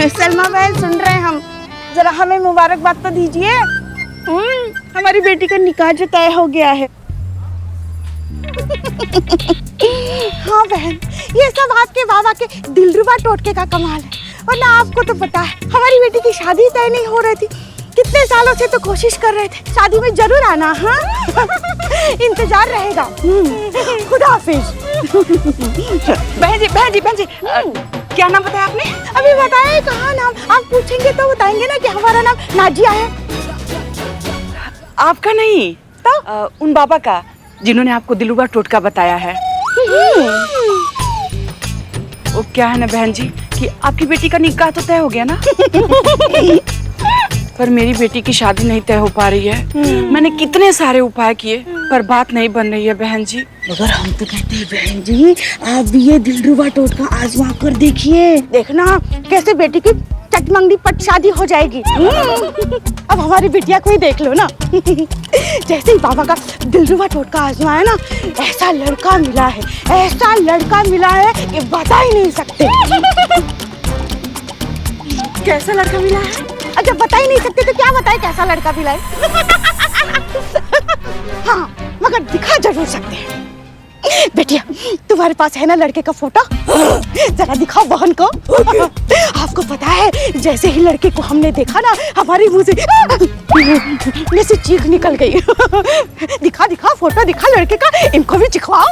सलमा बहन सुन रहे हैं हम, जरा हमें मुबारकबाद तो दीजिए। हमारी बेटी का निकाह जो तय हो गया है। हाँ बहन, ये सब आपके बाबा के दिलरुबा टोटके का कमाल है, वरना आपको तो पता है हमारी बेटी की शादी तय नहीं हो रही थी। कितने सालों से तो कोशिश कर रहे थे, शादी में जरूर आना। हाँ इंतजार रहेगा। खुदा हाफिज। बहन जी क्या नाम बताया आपने? अभी बताया कहाँ नाम, आप पूछेंगे तो बताएंगे ना कि हमारा नाम नाजिया है। आपका नहीं तो उन बाबा का जिन्होंने आपको दिलरुबा टोटका बताया है। वो क्या है ना बहन जी कि आपकी बेटी का निकाह तो तय हो गया ना, पर मेरी बेटी की शादी नहीं तय हो पा रही है। मैंने कितने सारे उपाय किए पर बात नहीं बन रही है बहन जी। मगर हम तो कहते हैं बहन जी, आप भी ये दिलरुबा टोटका आजमा कर देखिए, देखना कैसे बेटी की चटमंगनी पट शादी हो जाएगी। अब हमारी बिटिया को ही देख लो ना। जैसे ही बाबा का दिलरुबा टोटका आजमाया ना, ऐसा लड़का मिला है, ऐसा लड़का मिला है कि बता ही नहीं सकते। कैसा लड़का मिला है? अच्छा बता ही नहीं सकते तो क्या बताए कैसा लड़का मिला है। हाँ मगर दिखा जरूर सकते हैं। बेटिया तुम्हारे पास है ना लड़के का फोटो, जरा दिखाओ बहन को। आपको पता है जैसे ही लड़के को हमने देखा ना, हमारे मुंह से चीख निकल गई। दिखा दिखा फोटो दिखा लड़के का, इनको भी चिखवाओ।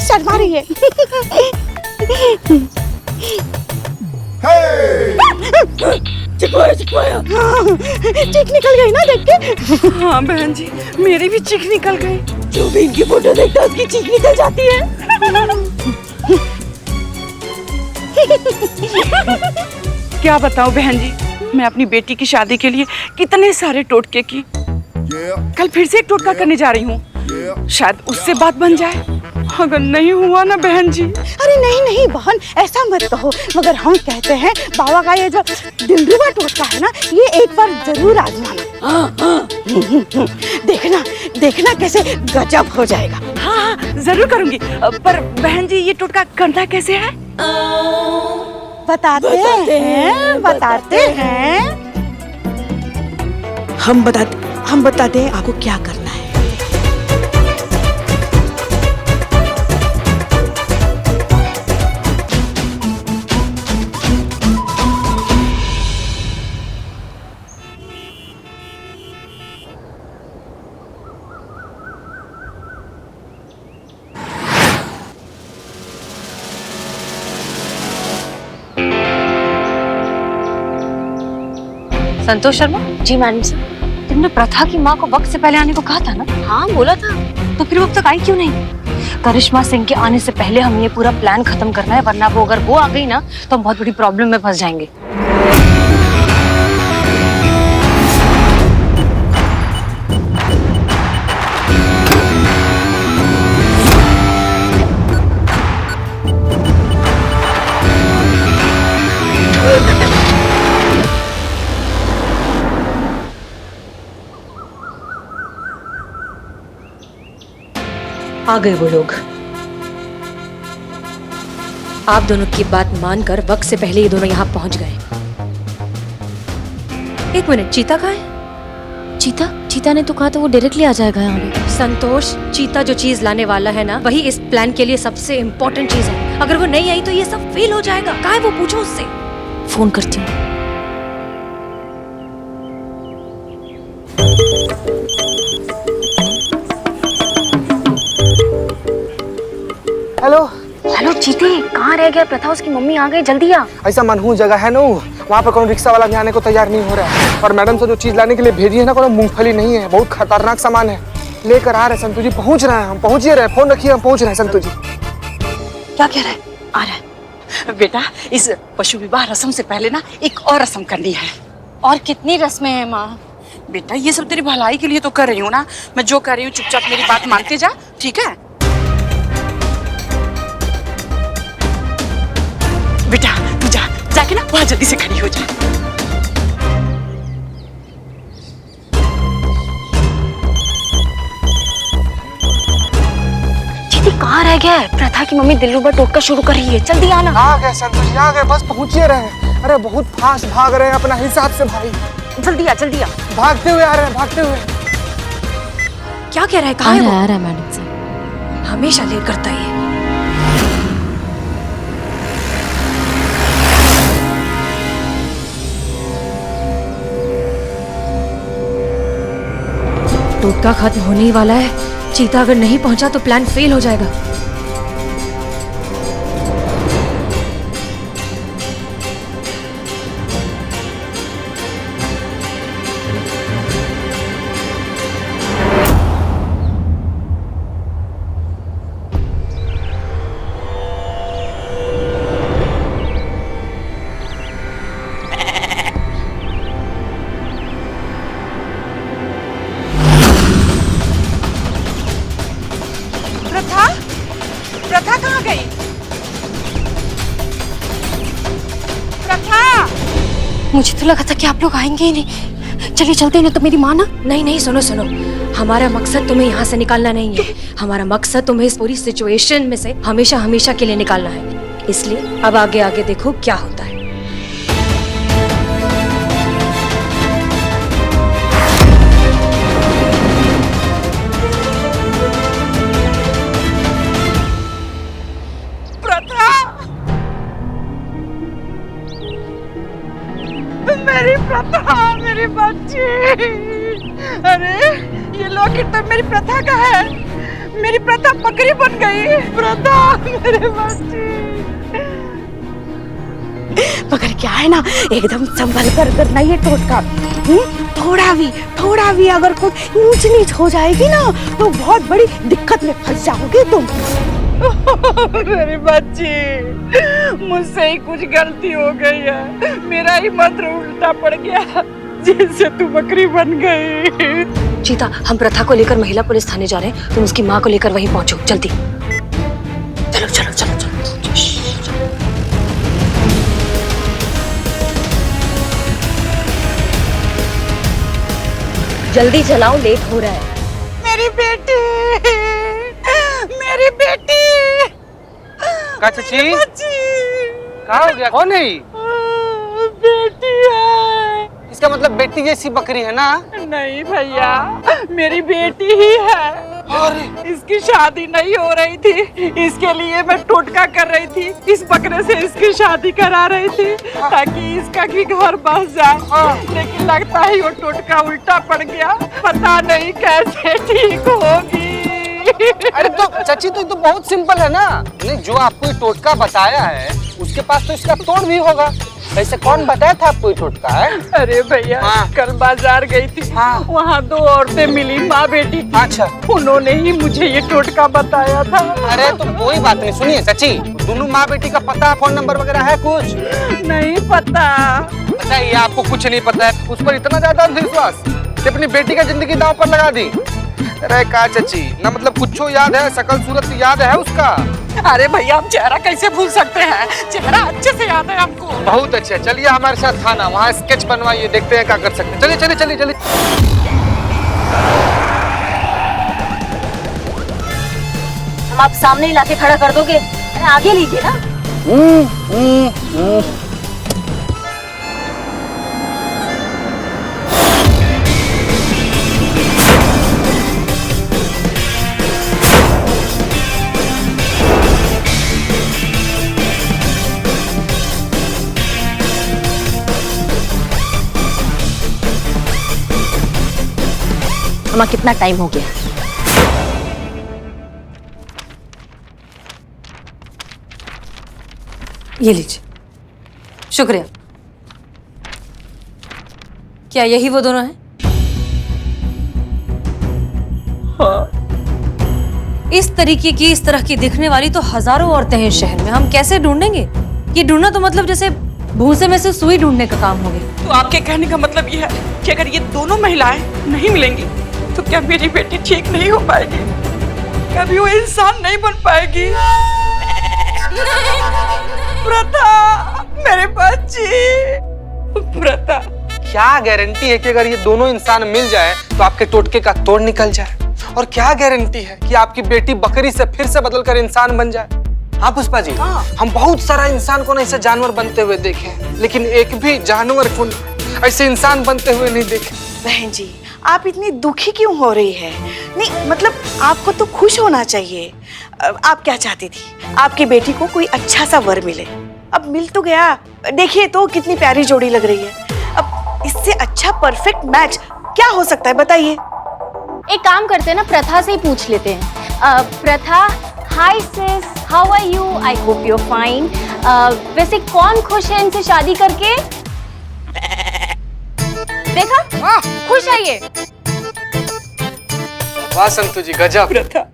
शर्मा रही है। चिखवाया चीख निकल गई ना देख के। हाँ बहन जी मेरी भी चीख निकल गई। जो भी इनकी फोटो देखता है उसकी चीख निकल जाती है। क्या बताऊं बहन जी, मैं अपनी बेटी की शादी के लिए कितने सारे टोटके की। कल फिर से एक टोटका करने जा रही हूँ, शायद उससे बात बन जाए। अगर नहीं हुआ ना बहन जी। अरे नहीं नहीं बहन ऐसा मत कहो, मगर हम कहते हैं बाबा का ये जो दिलरुबा टोटका है ना, ये एक बार जरूर आजमाना। देखना देखना कैसे गजब हो जाएगा। हाँ जरूर करूंगी, पर बहन जी ये टोटका करना कैसे है? बताते हैं। हम बताते हैं आपको क्या करना है। संतोष शर्मा। जी मैडम सर। तुमने प्रथा की माँ को वक्त से पहले आने को कहा था ना? हाँ बोला था। तो फिर वक्त तक आई क्यों नहीं? करिश्मा सिंह के आने से पहले हम ये पूरा प्लान खत्म करना है, वरना वो अगर वो आ गई ना तो हम बहुत बड़ी प्रॉब्लम में फंस जाएंगे। आ गए वो लोग। आप दोनों की बात मानकर वक्त से पहले ये दोनों यहाँ पहुंच गए। एक मिनट, चीता कहाँ है? चीता ने तो कहा था वो डायरेक्टली आ जाएगा यहाँ पे। संतोष, चीता जो चीज लाने वाला है ना, वही इस प्लान के लिए सबसे इम्पोर्टेंट चीज है। अगर वो नहीं आई तो ये सब फेल हो जाएगा। कहाँ है वो, पूछो उससे। फोन करती हूँ। हेलो चीते, कहाँ रह गया? प्रथा उसकी मम्मी आ गई, जल्दी आ। ऐसा मनहूस जगह है ना, वहाँ पर कोई रिक्शा वाला भी आने को तैयार नहीं हो रहा है। और मैडम से जो चीज लाने के लिए भेजी है ना, कोई मूंगफली नहीं है, बहुत खतरनाक सामान है। लेकर आ रहे संतु जी, पहुँच रहे हैं हम, पहुँच ही रहे। फोन रखिए, हम पहुँच रहे हैं संतु जी। क्या कह रहा है? आ रहा है बेटा। इस पशु विवाह रस्म से पहले ना एक और रस्म करनी है। और कितनी रस्में हैं माँ? बेटा ये सब तेरी भलाई के लिए तो कर रही हूँ ना, मैं जो कर रही हूँ चुपचाप मेरी बात मानते जा, ठीक है? बेटा तू जाके ना वहां जल्दी से खड़ी हो जा। चीते कहाँ रह गया है? प्रथा की मम्मी दिलरुबा टोटका शुरू कर रही है, जल्दी आना। आ गए संतोष जी, आ गए, बस पहुंचे रहे। अरे बहुत फास्ट भाग रहे हैं अपना हिसाब से भाई। जल्दी आ, जल्दी आ। भागते हुए आ रहे हैं, भागते हुए। क्या कह रहा है? आ कहाँ है रहा वो? है, आ रहा है मैडम से। हमेशा लेट करता है ये। टोटका खत्म होने ही वाला है। चीता अगर नहीं पहुंचा तो प्लान फेल हो जाएगा। प्रथा, प्रथा कहाँ गई? प्रथा! मुझे तो लगा था कि आप लोग आएंगे ही नहीं। चलिए चलते हैं, ना तो मेरी माँ ना। नहीं नहीं, सुनो सुनो, हमारा मकसद तुम्हें यहाँ से निकालना नहीं है। हमारा मकसद तुम्हें इस पूरी सिचुएशन में से हमेशा हमेशा के लिए निकालना है। इसलिए अब आगे आगे देखो क्या होता है। मेरी प्रथा, मेरी बच्ची। अरे ये लॉकेट तो मेरी प्रथा का है। मेरी प्रथा बकरी बन गई। प्रथा, मेरी बच्ची। मगर क्या है ना, एकदम संभल कर करना ये टोटका। थोड़ा भी अगर कोई ऊंच नीच हो जाएगी ना तो बहुत बड़ी दिक्कत में फंस जाओगे तुम। मेरी बच्ची, मुझसे ही कुछ गलती हो गई है। मेरा ही मंत्र उल्टा पड़ गया जिससे तू बकरी बन गई। चीता, हम प्रथा को लेकर महिला पुलिस थाने जा रहे हैं। तुम उसकी माँ को लेकर वहीं पहुंचो, जल्दी। चलो चलो चलो चलो। जल्दी चलाओ, लेट हो रहा है। मेरी बेटी, मेरी बेटी। का चाची? बच्ची, कहाँ हो गया? कौन है? बेटी है। इसका मतलब बेटी जैसी बकरी है ना? नहीं भैया, मेरी बेटी ही है। इसकी शादी नहीं हो रही थी, इसके लिए मैं टोटका कर रही थी। इस बकरे से इसकी शादी करा रही थी ताकि इसका भी घर बस जाए। लेकिन लगता है वो टोटका उल्टा पड़ गया। पता नहीं कैसे ठीक होगी। अरे तो चाची, तो बहुत सिंपल है ना। नहीं, जो आपको ये टोटका बताया है उसके पास तो इसका तोड़ भी होगा। ऐसे कौन बताया था आपको ये टोटका है? अरे भैया, कल बाजार गई थी, वहाँ दो औरतें मिली, माँ बेटी थी। अच्छा, उन्होंने ही मुझे ये टोटका बताया था। अरे तो कोई बात नहीं। सुनिए चाची, दोनों माँ बेटी का पता, फोन नंबर वगैरह है कुछ? नहीं पता। बताइए, आपको कुछ नहीं पता है? उस पर इतना ज्यादा अंधविश्वास कि अपनी बेटी का जिंदगी दांव पर लगा दी। अरे का चाची, ना मतलब कुछ याद है, शकल सूरत याद है उसका? अरे भैया, हम चेहरा कैसे भूल सकते हैं? चेहरा अच्छे से याद है हमको। बहुत अच्छे, चलिए हमारे साथ थाना, वहाँ स्केच बनवाइए, देखते हैं क्या कर सकते हैं। चलिए चलिए चलिए चलिए। हम आप सामने ही लाके खड़ा कर दोगे? अरे आगे लीजिए ना। अम्मा, कितना टाइम हो गया? ये लीजिए। शुक्रिया। क्या यही वो दोनों हैं? हाँ। इस तरीके की, इस तरह की दिखने वाली तो हजारों औरतें हैं इस शहर में। हम कैसे ढूंढेंगे? ये ढूंढना तो मतलब जैसे भूसे में से सुई ढूंढने का काम हो गया। तो आपके कहने का मतलब ये है कि अगर ये दोनों महिलाएं नहीं मिलेंगी तो क्या मेरी बेटी ठीक नहीं हो पाएगी? कभी वो इंसान नहीं बन पाएगी? प्रथा, मेरे बच्ची। प्रथा, क्या गारंटी है कि अगर ये दोनों इंसान मिल जाए तो आपके टोटके का तोड़ निकल जाए? और क्या गारंटी है कि आपकी बेटी बकरी से फिर से बदल कर इंसान बन जाए? हाँ पुष्पा जी, हम बहुत सारा इंसान को ऐसे जानवर बनते हुए देखे हैं, लेकिन एक भी जानवर को ऐसे इंसान बनते हुए नहीं देखे। बहन जी, आप इतनी दुखी क्यों हो रही है? नहीं मतलब आपको तो खुश होना चाहिए। आप क्या चाहती थी? आपकी बेटी को कोई अच्छा सा वर मिले। अब मिल तो गया, देखिए तो कितनी प्यारी जोड़ी लग रही है। अब इससे अच्छा परफेक्ट मैच क्या हो सकता है बताइए? एक काम करते हैं ना, प्रथा से ही पूछ लेते हैं। Pratha, hi sis, how are you? I hope you are fine. वैसे कौन खुश है इनसे शादी करके? देखा, खुश है ये। वाह संतु जी, गजब। प्रथा,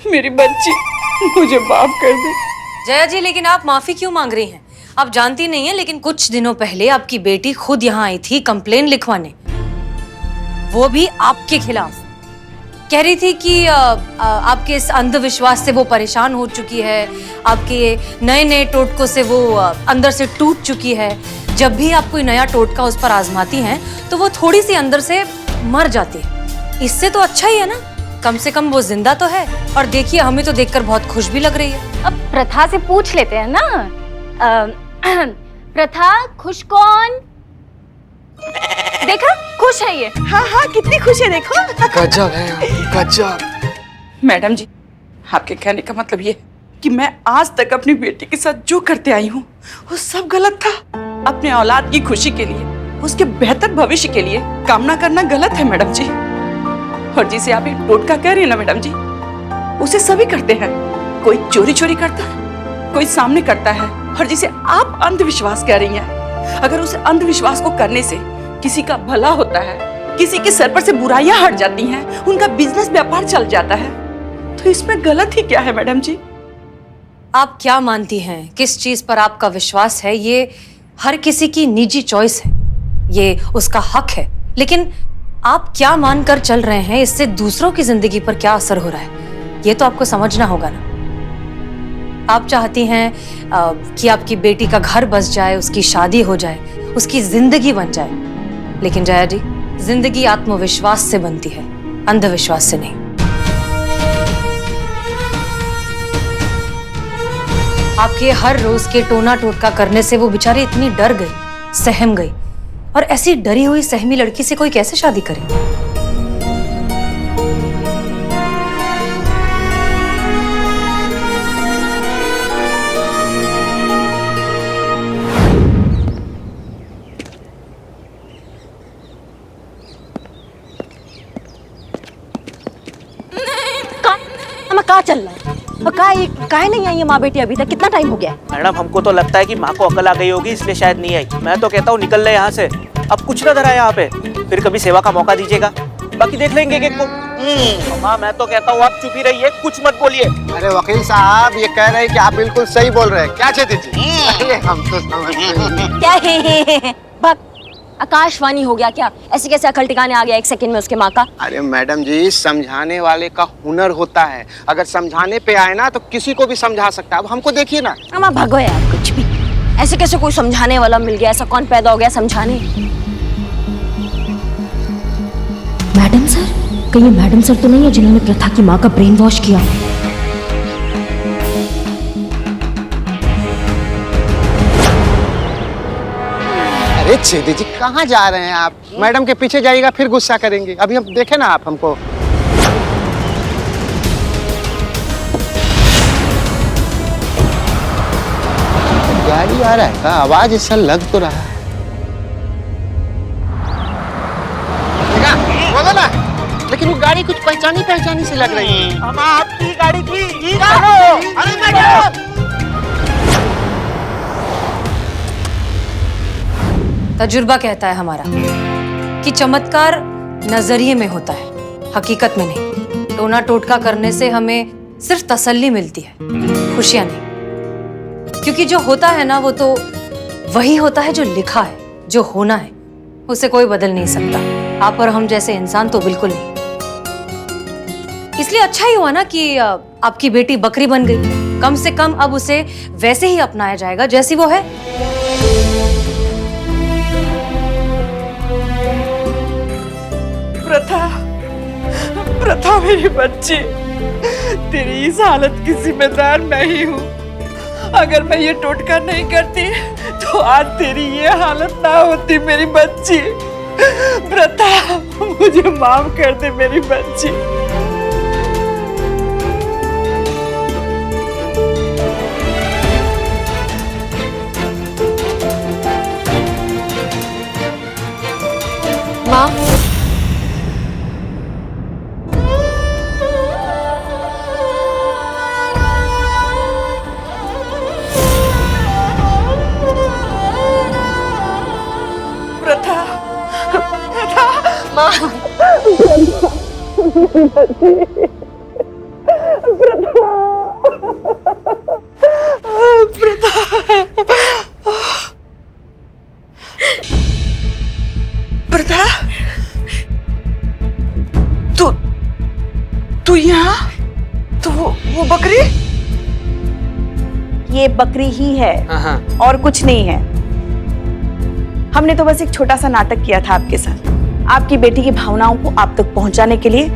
मेरी बच्ची, मुझे माफ कर दे। जया जी, लेकिन आप माफी क्यों मांग रही हैं? आप जानती नहीं हैं, लेकिन कुछ दिनों पहले आपकी बेटी खुद यहाँ आई थी कंप्लेन लिखवाने, वो भी आपके खिलाफ। कह रही थी कि आपके इस अंधविश्वास से वो परेशान हो चुकी है, आपके नए नए टोटकों से वो अंदर से टूट चुकी है। जब भी आप कोई नया टोटका उस पर आजमाती हैं तो वो थोड़ी सी अंदर से मर जाती है। इससे तो अच्छा ही है ना, कम से कम वो जिंदा तो है। और देखिए, हमें तो देखकर बहुत खुश भी लग रही है। अब प्रथा से पूछ लेते हैं ना। प्रथा, खुश कौन? देखा, खुश है ये। हाँ हाँ, कितनी खुश है देखो। गजब है, गजब। मैडम जी, आपके कहने का मतलब ये है कि मैं आज तक अपनी बेटी के साथ जो करते आई हूँ वो सब गलत था। अपने औलाद की खुशी के लिए, उसके बेहतर भविष्य के लिए कामना करना गलत है मैडम जी। और जिसे आप एक टोटका कह रही हैं ना मैडम जी, उसे सभी करते हैं। कोई चोरी चोरी करता है, कोई सामने करता है। और जिसे आप अंधविश्वास कह रही हैं, अगर उस अंधविश्वास को करने से किसी का भला होता है, किसी के सर पर से बुराइयां हट जाती हैं, उनका बिजनेस व्यापार चल जाता है, तो इसमें गलत ही क्या है मैडम जी? आप क्या मानती हैं, किस चीज पर आपका विश्वास है, ये हर किसी की निजी चॉइस है, ये उसका हक है। लेकिन आप क्या मानकर चल रहे हैं, इससे दूसरों की जिंदगी पर क्या असर हो रहा है, ये तो आपको समझना होगा ना। आप चाहती हैं कि आपकी बेटी का घर बस जाए, उसकी शादी हो जाए, उसकी जिंदगी बन जाए। लेकिन जया जी, जिंदगी आत्मविश्वास से बनती है, अंधविश्वास से नहीं। आपके हर रोज के टोना टोटका करने से वो बेचारी इतनी डर गई, सहम गई। और ऐसी डरी हुई सहमी लड़की से कोई कैसे शादी करे? कहाँ चल रहा है? और काहे नहीं आई है माँ बेटी अभी तक? कितना टाइम हो गया? मैडम, हमको तो लगता है कि माँ को अकल आ गई होगी, इसलिए शायद नहीं आई। मैं तो कहता हूँ निकल ले यहाँ से, अब कुछ ना धरा यहाँ पे, फिर कभी सेवा का मौका दीजिएगा, बाकी देख लेंगे एक को। माँ, मैं तो कहता हूँ आप चुप ही रहिए, कुछ मत बोलिए। अरे वकील साहब, ये कह रहे हैं कि आप बिल्कुल सही बोल रहे हैं। क्या चाहती थी? अरे हम तो समझ गए। क्या है? आकाशवाणी हो गया क्या? ऐसे कैसे अकल टिकाने आ गया एक सेकंड में उसके माँ का? अरे मैडम जी, समझाने वाले का हुनर होता है। अगर समझाने पे आए ना तो किसी को भी समझा सकता है। अब हमको देखिए ना। अम्मा भगो यार, कुछ भी ऐसे कैसे कोई समझाने वाला मिल गया? ऐसा कौन पैदा हो गया समझाने? मैडम सर, कहीं मैडम सर तो नहीं है जिन्होंने प्रथा की माँ का ब्रेन वॉश किया? अरे छेदी जी, कहाँ जा रहे हैं आप? मैडम के पीछे जाइएगा, फिर गुस्सा करेंगे। अभी हम देखे ना आप हमको। गाड़ी आ रहा है का? आवाज ऐसा लग तो रहा है। बोलो ना, लेकिन वो गाड़ी कुछ पहचानी से लग रही है। हम आपकी गाड़ी की। अरे मैडम, तजुर्बा कहता है हमारा कि चमत्कार नजरिए में होता है, हकीकत में नहीं। टोना टोटका करने से हमें सिर्फ तसल्ली मिलती है, खुशियां नहीं। क्योंकि जो होता है ना, वो तो वही होता है जो लिखा है, जो होना है, उसे कोई बदल नहीं सकता। आप और हम जैसे इंसान तो बिल्कुल नहीं। इसलिए अच्छा ही हुआ ना कि आपकी बेटी बकरी बन गई। कम से कम अब उसे वैसे ही अपनाया जाएगा जैसी वो है। प्रथा, प्रथा मेरी बच्ची, तेरी इस हालत की जिम्मेदार मैं ही हूँ। अगर मैं ये टोटका नहीं करती तो आज तेरी ये हालत ना होती मेरी बच्ची। प्रथा, मुझे माफ कर दे मेरी बच्ची। माँ, प्रथा, प्रथा, माँ, प्रथा, तू यहाँ? तो वो बकरी? ये बकरी ही है हाँ। और कुछ नहीं है। हमने तो बस एक छोटा सा नाटक किया था आपके साथ, आपकी बेटी की भावनाओं को आप तक पहुंचाने के लिए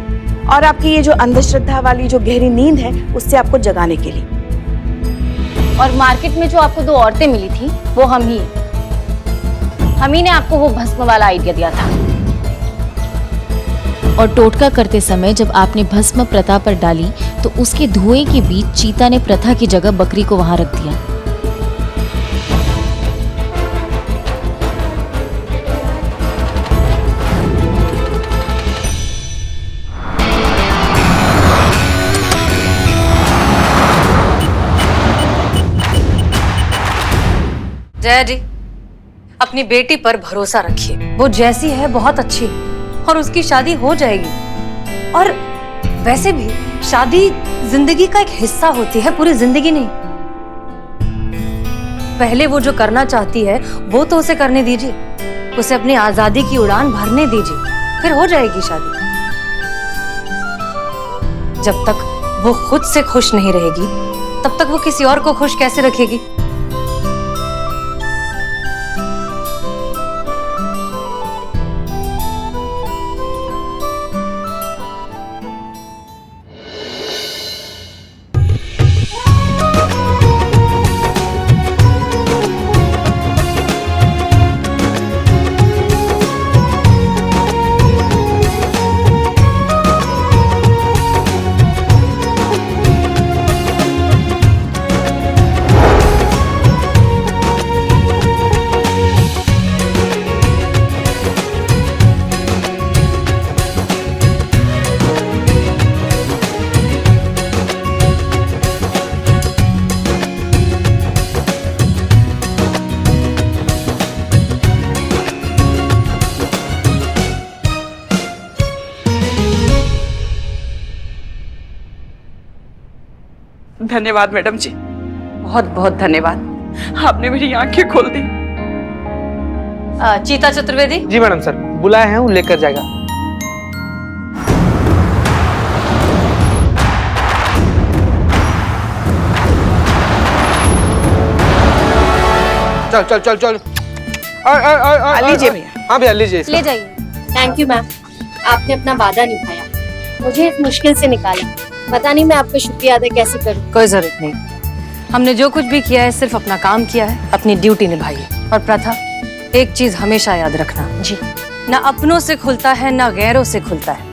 और आपकी ये जो अंधश्रद्धा वाली जो गहरी नींद है उससे आपको जगाने के लिए। और मार्केट में जो आपको 2 औरतें मिली थी वो हम ही ने आपको वो भस्म वाला आइडिया दिया था। और टोटका करते समय जब आपने भस्म प्रथा पर डाली तो उसके धुएं के बीच चीता ने प्रथा की जगह बकरी को वहां रख दिया। जया जी, अपनी बेटी पर भरोसा रखिए। वो जैसी है बहुत अच्छी है और उसकी शादी हो जाएगी। और वैसे भी शादी जिंदगी का एक हिस्सा होती है, पूरी जिंदगी नहीं। पहले वो जो करना चाहती है वो तो उसे करने दीजिए, उसे अपनी आजादी की उड़ान भरने दीजिए, फिर हो जाएगी शादी। जब तक वो खुद से खुश नहीं रहेगी तब तक वो किसी और को खुश कैसे रखेगी? धन्यवाद मैडम जी, बहुत बहुत धन्यवाद। आपने मेरी आंखें खोल दी। चीता चतुर्वेदी, जी मैडम सर, बुलाए हैं, वो लेकर जाएगा। चल चल चल चल। लीजिए भैया। हाँ भैया लीजिए इसका। ले जाइए। थैंक यू मैम, आपने अपना वादा निभाया, मुझे इस मुश्किल से निकाला। पता नहीं मैं आपका शुक्रिया अदा कैसे करूं। कोई जरूरत नहीं। हमने जो कुछ भी किया है सिर्फ अपना काम किया है, अपनी ड्यूटी निभाई है। और प्रथा, एक चीज हमेशा याद रखना जी, ना अपनों से खुलता है ना गैरों से खुलता है।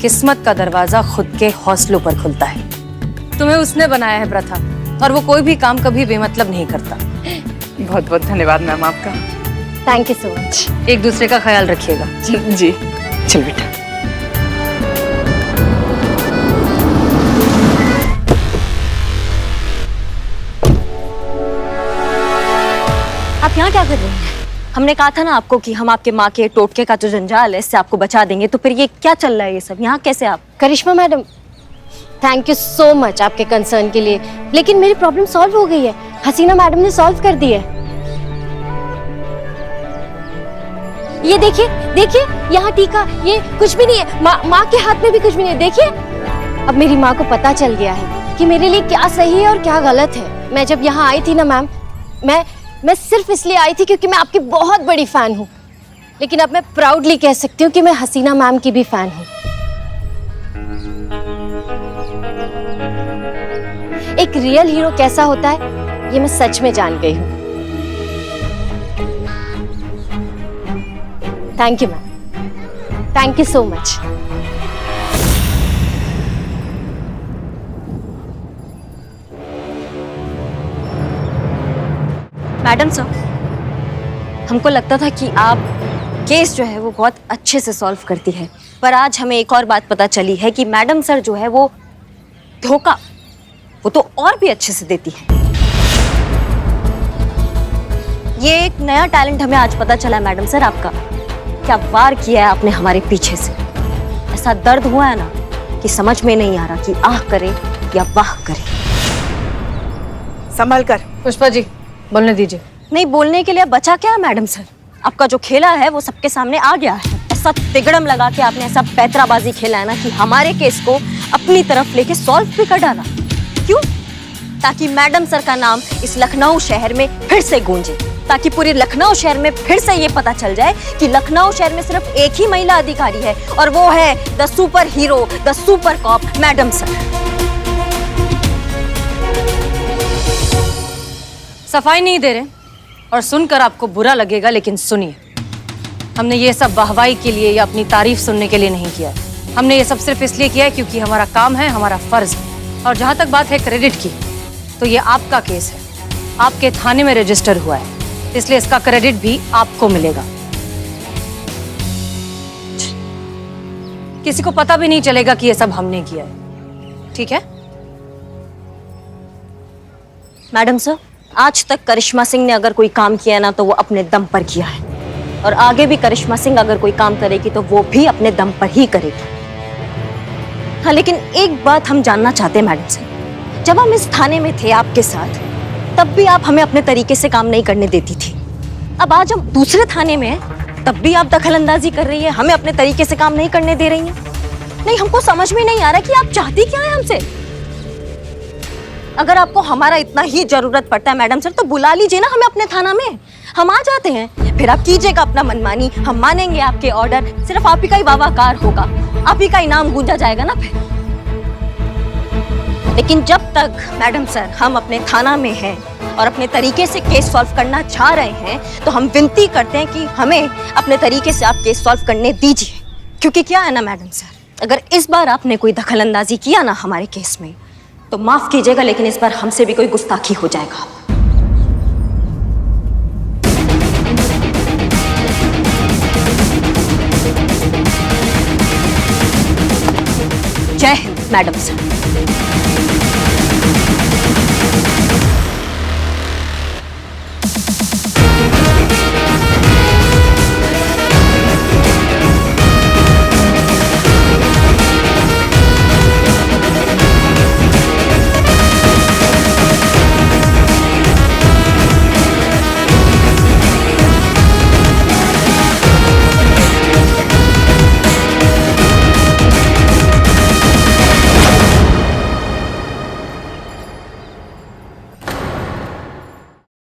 किस्मत का दरवाजा खुद के हौसलों पर खुलता है। तुम्हें उसने बनाया है प्रथा, और वो कोई भी काम कभी बेमतलब नहीं करता। बहुत बहुत धन्यवाद मैम आपका। Thank you so much. एक दूसरे का ख्याल रखिएगा। जी, चल बेटा। आप यहाँ क्या कर रही हैं? हमने कहा था ना आपको कि हम आपके माँ के टोटके का जो जंजाल है इससे आपको बचा देंगे, तो फिर ये क्या चल रहा है ये सब? यहाँ कैसे आप? Karishma madam, thank you so much आपके कंसर्न के लिए, लेकिन मेरी प्रॉब्लम सॉल्व हो गई है। हसीना मैडम ने सॉल्व कर दी है। ये देखिए देखिए, यहाँ टीका, ये कुछ भी नहीं है। माँ के हाथ में भी कुछ भी नहीं है। देखिए, अब मेरी माँ को पता चल गया है कि मेरे लिए क्या सही है और क्या गलत है। मैं जब यहाँ आई थी ना मैम, मैं सिर्फ इसलिए आई थी क्योंकि मैं आपकी बहुत बड़ी फैन हूँ, लेकिन अब मैं प्राउडली कह सकती हूँ कि मैं हसीना मैम की भी फैन हूँ। एक रियल हीरो कैसा होता है ये मैं सच में जान गई हूँ। Thank you ma'am, thank you so much. Madam sir, हमको लगता था कि आप केस जो है वो बहुत अच्छे से सॉल्व करती है, पर आज हमें एक और बात पता चली है कि मैडम सर जो है वो धोखा वो तो और भी अच्छे से देती है। ये एक नया टैलेंट हमें आज पता चला मैडम सर आपका। क्या वार किया है आपने हमारे पीछे से। ऐसा दर्द हुआ है ना कि समझ में नहीं आ रहा कि आह करे या वाह करे। संभल कर। पुष्पा जी बोलने दीजिए। नहीं, बोलने के लिए बचा क्या है मैडम सर? आपका जो खेला है वो सबके सामने आ गया है। ऐसा तिगड़म लगा के आपने ऐसा पैतराबाजी खेला है ना कि हमारे केस को अपनी तरफ लेके सॉल्व भी कर डाला। क्यों? ताकि मैडम सर का नाम इस लखनऊ शहर में फिर से गूंजे, ताकि पूरी लखनऊ शहर में फिर से ये पता चल जाए कि लखनऊ शहर में सिर्फ एक ही महिला अधिकारी है और वो है the super hero, the super cop madam sir. सफाई नहीं दे रहे और सुनकर आपको बुरा लगेगा, लेकिन सुनिए, हमने ये सब वाहवाही के लिए या अपनी तारीफ सुनने के लिए नहीं किया। हमने ये सब सिर्फ इसलिए किया है क्योंकि हमारा काम है, हमारा फर्ज है। और जहां तक बात है क्रेडिट की, तो ये आपका केस है, आपके थाने में रजिस्टर हुआ है, इसलिए इसका क्रेडिट भी आपको मिलेगा। किसी को पता भी नहीं चलेगा कि ये सब हमने किया है, ठीक है? मैडम सर, आज तक करिश्मा सिंह ने अगर कोई काम किया ना तो वो अपने दम पर किया है, और आगे भी करिश्मा सिंह अगर कोई काम करेगी तो वो भी अपने दम पर ही करेगी। हाँ, लेकिन एक बात हम जानना चाहते हैं मैडम सर, जब हम इस थाने में थे आपके साथ तब भी आप हमें अपने तरीके से काम नहीं करने देती थी। अब आज हम दूसरे थाने में हैं तब भी आप दखलंदाजी कर रही है, हमें अपने तरीके से काम नहीं करने दे रही हैं। नहीं, हमको समझ में नहीं आ रहा कि आप चाहती क्या है हमसे। अगर आपको हमारा इतना ही जरूरत पड़ता है मैडम सर तो बुला लीजिए ना हमें अपने थाना में, हम आ जाते हैं। फिर आप कीजिएगा अपना मनमानी, हम मानेंगे आपके ऑर्डर, सिर्फ आप ही का ही वाहवाकार होगा, आप ही का ही नाम गूंजा जाएगा ना फिर। लेकिन जब तक मैडम सर हम अपने थाना में हैं और अपने तरीके से केस सॉल्व करना चाह रहे हैं तो हम विनती करते हैं कि हमें अपने तरीके से आप केस सॉल्व करने दीजिए। क्योंकि क्या है ना मैडम सर, अगर इस बार आपने कोई दखलंदाजी किया ना हमारे केस में तो माफ कीजिएगा, लेकिन इस बार हमसे भी कोई गुस्ताखी हो जाएगा। जय हिंद मैडम सर।